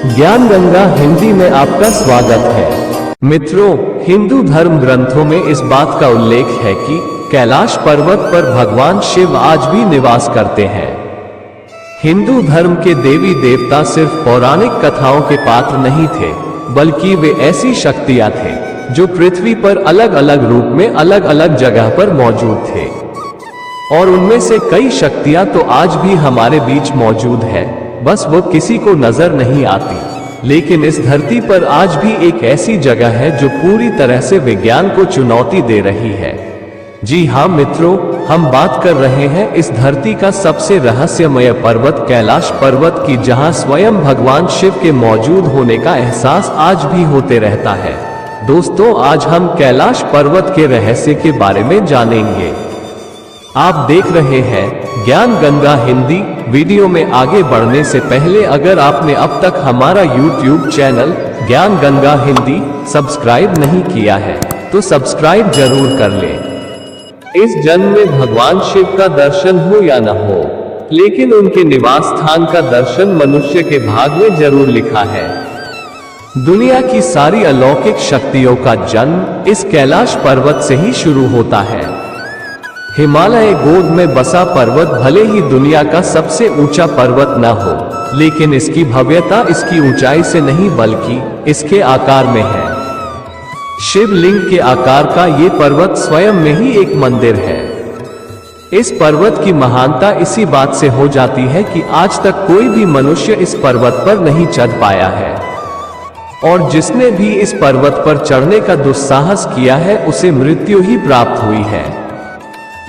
ज्ञान गंगा हिंदी में आपका स्वागत है। मित्रों, हिंदू धर्म ग्रंथों में इस बात का उल्लेख है कि कैलाश पर्वत पर भगवान शिव आज भी निवास करते हैं। हिंदू धर्म के देवी देवता सिर्फ पौराणिक कथाओं के पात्र नहीं थे, बल्कि वे ऐसी शक्तियां थे जो पृथ्वी पर अलग अलग रूप में अलग अलग जगह पर मौजूद थे। और उनमें से कई शक्तियां तो आज भी हमारे बीच मौजूद है, बस वो किसी को नजर नहीं आती। लेकिन इस धरती पर आज भी एक ऐसी जगह है जो पूरी तरह से विज्ञान को चुनौती दे रही है। जी हाँ मित्रों, हम बात कर रहे हैं इस धरती का सबसे रहस्यमय पर्वत कैलाश पर्वत की, जहां स्वयं भगवान शिव के मौजूद होने का एहसास आज भी होते रहता है। दोस्तों, आज हम कैलाश पर्वत के रहस्य के बारे में जानेंगे। आप देख रहे हैं ज्ञान गंगा हिंदी। वीडियो में आगे बढ़ने से पहले अगर आपने अब तक हमारा YouTube चैनल ज्ञान गंगा हिंदी सब्सक्राइब नहीं किया है तो सब्सक्राइब जरूर कर लें। इस जन्म में भगवान शिव का दर्शन हो या न हो, लेकिन उनके निवास स्थान का दर्शन मनुष्य के भाग में जरूर लिखा है। दुनिया की सारी अलौकिक शक्तियों का जन्म इस कैलाश पर्वत से ही शुरू होता है। हिमालय गोद में बसा पर्वत भले ही दुनिया का सबसे ऊंचा पर्वत न हो, लेकिन इसकी भव्यता इसकी ऊंचाई से नहीं बल्कि इसके आकार में है। शिवलिंग के आकार का ये पर्वत स्वयं में ही एक मंदिर है। इस पर्वत की महानता इसी बात से हो जाती है कि आज तक कोई भी मनुष्य इस पर्वत पर नहीं चढ़ पाया है, और जिसने भी इस पर्वत पर चढ़ने का दुस्साहस किया है उसे मृत्यु ही प्राप्त हुई है।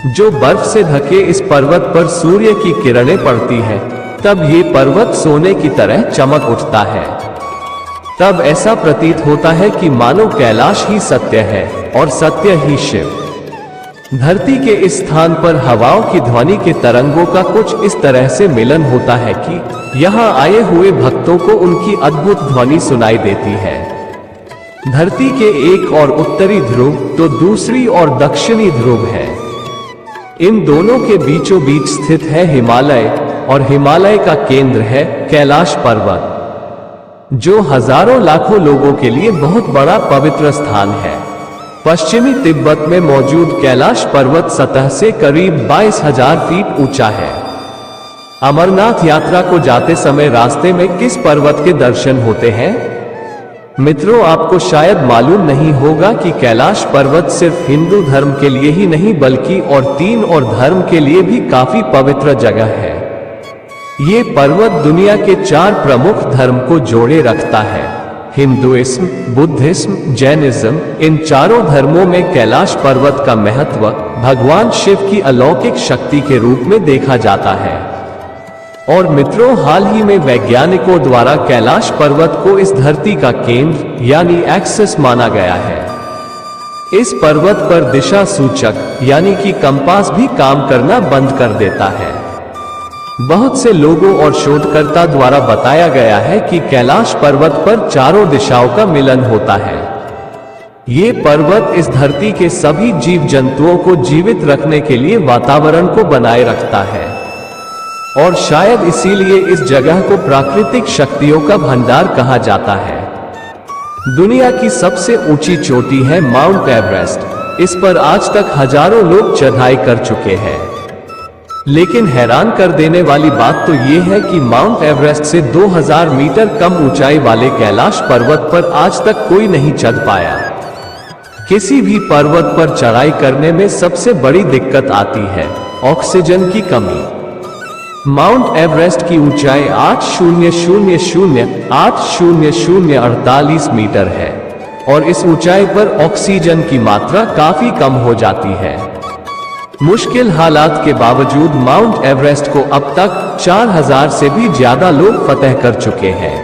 जो बर्फ से ढके इस पर्वत पर सूर्य की किरणें पड़ती है, तब ये पर्वत सोने की तरह चमक उठता है। तब ऐसा प्रतीत होता है कि मानो कैलाश ही सत्य है और सत्य ही शिव। धरती के इस स्थान पर हवाओं की ध्वनि के तरंगों का कुछ इस तरह से मिलन होता है कि यहाँ आए हुए भक्तों को उनकी अद्भुत ध्वनि सुनाई देती है। धरती के एक और उत्तरी ध्रुव तो दूसरी और दक्षिणी ध्रुव है। इन दोनों के बीचों बीच स्थित है हिमालय, और हिमालय का केंद्र है कैलाश पर्वत, जो हजारों लाखों लोगों के लिए बहुत बड़ा पवित्र स्थान है। पश्चिमी तिब्बत में मौजूद कैलाश पर्वत सतह से करीब 22,000 फीट ऊंचा है। अमरनाथ यात्रा को जाते समय रास्ते में किस पर्वत के दर्शन होते हैं? मित्रों, आपको शायद मालूम नहीं होगा कि कैलाश पर्वत सिर्फ हिंदू धर्म के लिए ही नहीं बल्कि और तीन और धर्म के लिए भी काफी पवित्र जगह है। ये पर्वत दुनिया के 4 प्रमुख धर्म को जोड़े रखता है: हिंदुइज्म, बुद्धिज्म, जैनिज्म। इन चारों धर्मों में कैलाश पर्वत का महत्व भगवान शिव की अलौकिक शक्ति के रूप में देखा जाता है। और मित्रों, हाल ही में वैज्ञानिकों द्वारा कैलाश पर्वत को इस धरती का केंद्र यानी एक्सिस माना गया है। इस पर्वत पर दिशा सूचक यानी कि कंपास भी काम करना बंद कर देता है। बहुत से लोगों और शोधकर्ता द्वारा बताया गया है कि कैलाश पर्वत पर चारों दिशाओं का मिलन होता है। ये पर्वत इस धरती के सभी जीव जंतुओं को जीवित रखने के लिए वातावरण को बनाए रखता है, और शायद इसीलिए इस जगह को प्राकृतिक शक्तियों का भंडार कहा जाता है। दुनिया की सबसे ऊंची चोटी है माउंट एवरेस्ट। इस पर आज तक हजारों लोग चढ़ाई कर चुके हैं। लेकिन हैरान कर देने वाली बात तो ये है कि माउंट एवरेस्ट से 2000 मीटर कम ऊंचाई वाले कैलाश पर्वत पर आज तक कोई नहीं चढ़ पाया। किसी भी पर्वत पर चढ़ाई करने में सबसे बड़ी दिक्कत आती है ऑक्सीजन की कमी। माउंट एवरेस्ट की ऊंचाई 8,000,8,000,48 मीटर है, और इस ऊंचाई पर ऑक्सीजन की मात्रा काफी कम हो जाती है। मुश्किल हालात के बावजूद माउंट एवरेस्ट को अब तक 4000 से भी ज्यादा लोग फतह कर चुके हैं।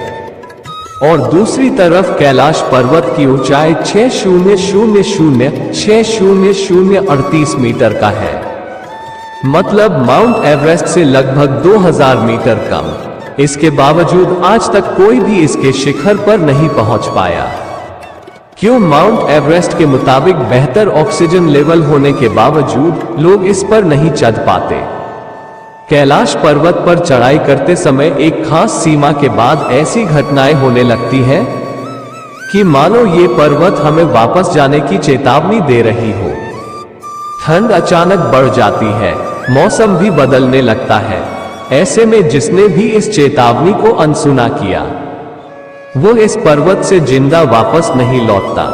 और दूसरी तरफ कैलाश पर्वत की ऊंचाई 6,000,6,038 मीटर का है, मतलब माउंट एवरेस्ट से लगभग 2000 मीटर कम। इसके बावजूद आज तक कोई भी इसके शिखर पर नहीं पहुंच पाया। क्यों? माउंट एवरेस्ट के मुताबिक बेहतर ऑक्सीजन लेवल होने के बावजूद लोग इस पर नहीं चढ़ पाते। कैलाश पर्वत पर चढ़ाई करते समय एक खास सीमा के बाद ऐसी घटनाएं होने लगती हैं कि मानो ये पर्वत हमें वापस जाने की चेतावनी दे रही हो। ठंड अचानक बढ़ जाती है, मौसम भी बदलने लगता है। ऐसे में जिसने भी इस चेतावनी को अनसुना किया वो इस पर्वत से जिंदा वापस नहीं लौटता।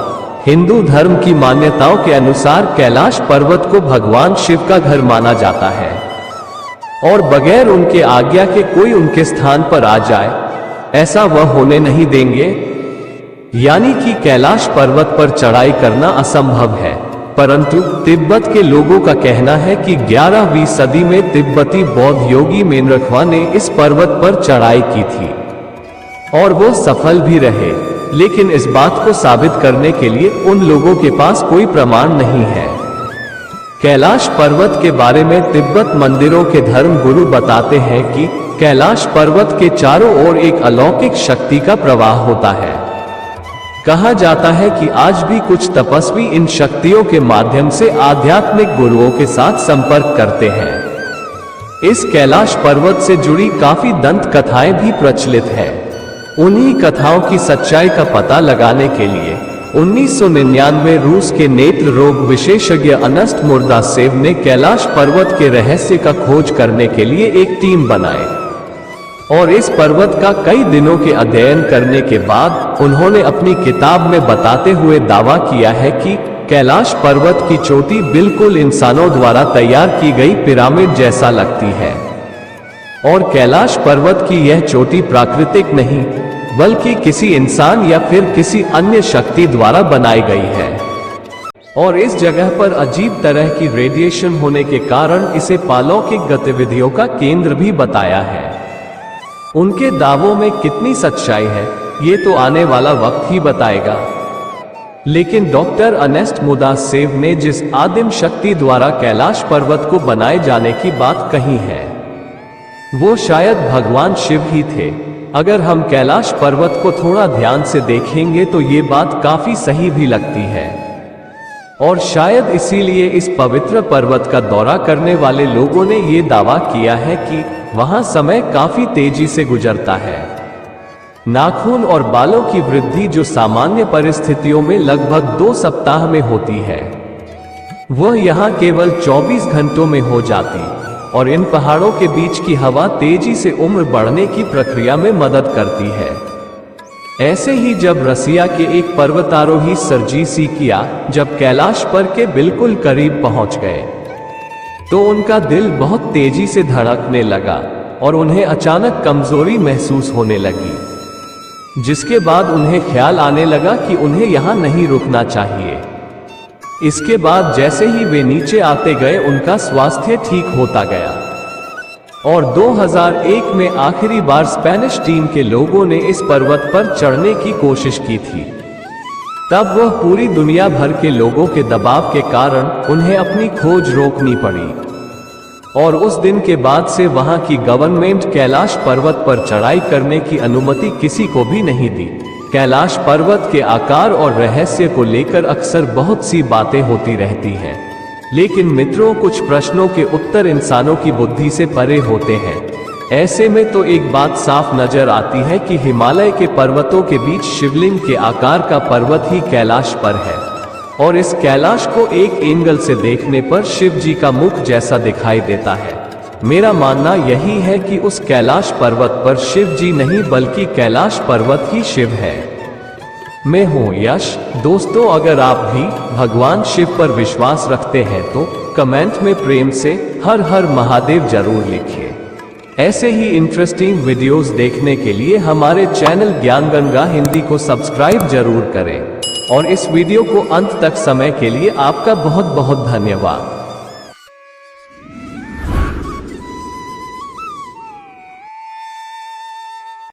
हिंदू धर्म की मान्यताओं के अनुसार कैलाश पर्वत को भगवान शिव का घर माना जाता है और बगैर उनके आज्ञा के कोई उनके स्थान पर आ जाए ऐसा वह होने नहीं देंगे। यानी कि कैलाश पर्वत पर चढ़ाई करना असंभव है। परंतु तिब्बत के लोगों का कहना है कि 11वीं सदी में तिब्बती बौद्ध योगी मेनरखवा ने इस पर्वत पर चढ़ाई की थी और वो सफल भी रहे। लेकिन इस बात को साबित करने के लिए उन लोगों के पास कोई प्रमाण नहीं है। कैलाश पर्वत के बारे में तिब्बत मंदिरों के धर्म गुरु बताते हैं कि कैलाश पर्वत के चारों ओर एक अलौकिक शक्ति का प्रवाह होता है। कहा जाता है कि आज भी कुछ तपस्वी इन शक्तियों के माध्यम से आध्यात्मिक गुरुओं के साथ संपर्क करते हैं। इस कैलाश पर्वत से जुड़ी काफी दंत कथाएं भी प्रचलित है। उन्हीं कथाओं की सच्चाई का पता लगाने के लिए 1999 रूस के नेत्र रोग विशेषज्ञ अनस्ट मुर्दासेव ने कैलाश पर्वत के रहस्य का खोज करने के लिए एक टीम बनाई और इस पर्वत का कई दिनों के अध्ययन करने के बाद उन्होंने अपनी किताब में बताते हुए दावा किया है कि कैलाश पर्वत की चोटी बिल्कुल इंसानों द्वारा तैयार की गई पिरामिड जैसा लगती है और कैलाश पर्वत की यह चोटी प्राकृतिक नहीं बल्कि किसी इंसान या फिर किसी अन्य शक्ति द्वारा बनाई गई है और इस जगह पर अजीब तरह की रेडिएशन होने के कारण इसे अलौकिक गतिविधियों का केंद्र भी बताया है। उनके दावों में कितनी सच्चाई है ये तो आने वाला वक्त ही बताएगा। लेकिन डॉक्टर अनेस्ट मुर्दासेव ने जिस आदिम शक्ति द्वारा कैलाश पर्वत को बनाए जाने की बात कही है वो शायद भगवान शिव ही थे। अगर हम कैलाश पर्वत को थोड़ा ध्यान से देखेंगे तो ये बात काफी सही भी लगती है और शायद इसीलिए इस पवित्र पर्वत का दौरा करने वाले लोगों ने ये दावा किया है कि वहां समय काफी तेजी से गुजरता है। नाखून और बालों की वृद्धि जो सामान्य परिस्थितियों में लगभग 2 सप्ताह में होती है वह यहाँ केवल 24 घंटों में हो जाती और इन पहाड़ों के बीच की हवा तेजी से उम्र बढ़ने की प्रक्रिया में मदद करती है। ऐसे ही जब रसिया के एक पर्वतारोही सर्जी किया जब कैलाश पर के बिल्कुल करीब पहुंच गए तो उनका दिल बहुत तेजी से धड़कने लगा और उन्हें अचानक कमजोरी महसूस होने लगी, जिसके बाद उन्हें ख्याल आने लगा कि उन्हें यहाँ नहीं रुकना चाहिए। इसके बाद जैसे ही वे नीचे आते गए उनका स्वास्थ्य ठीक होता गया और 2001 में आखिरी बार स्पेनिश टीम के लोगों ने इस पर्वत पर चढ़ने की कोशिश की थी। तब वह पूरी दुनिया भर के लोगों के दबाव के कारण उन्हें अपनी खोज रोकनी पड़ी और उस दिन के बाद से वहां की गवर्नमेंट कैलाश पर्वत पर चढ़ाई करने की अनुमति किसी को भी नहीं दी। कैलाश पर्वत के आकार और रहस्य को लेकर अक्सर बहुत सी बातें होती रहती हैं, लेकिन मित्रों कुछ प्रश्नों के उत्तर इंसानों की बुद्धि से परे होते हैं। ऐसे में तो एक बात साफ नजर आती है कि हिमालय के पर्वतों के बीच शिवलिंग के आकार का पर्वत ही कैलाश पर है और इस कैलाश को एक एंगल से देखने पर शिव जी का मुख जैसा दिखाई देता है। मेरा मानना यही है कि उस कैलाश पर्वत पर शिव जी नहीं बल्कि कैलाश पर्वत ही शिव है। मैं हूं यश। दोस्तों अगर आप भी भगवान शिव पर विश्वास रखते हैं तो कमेंट में प्रेम से हर हर महादेव जरूर लिखिए। ऐसे ही इंटरेस्टिंग वीडियोस देखने के लिए हमारे चैनल ज्ञान गंगा हिंदी को सब्सक्राइब जरूर करें और इस वीडियो को अंत तक समय के लिए आपका बहुत बहुत धन्यवाद।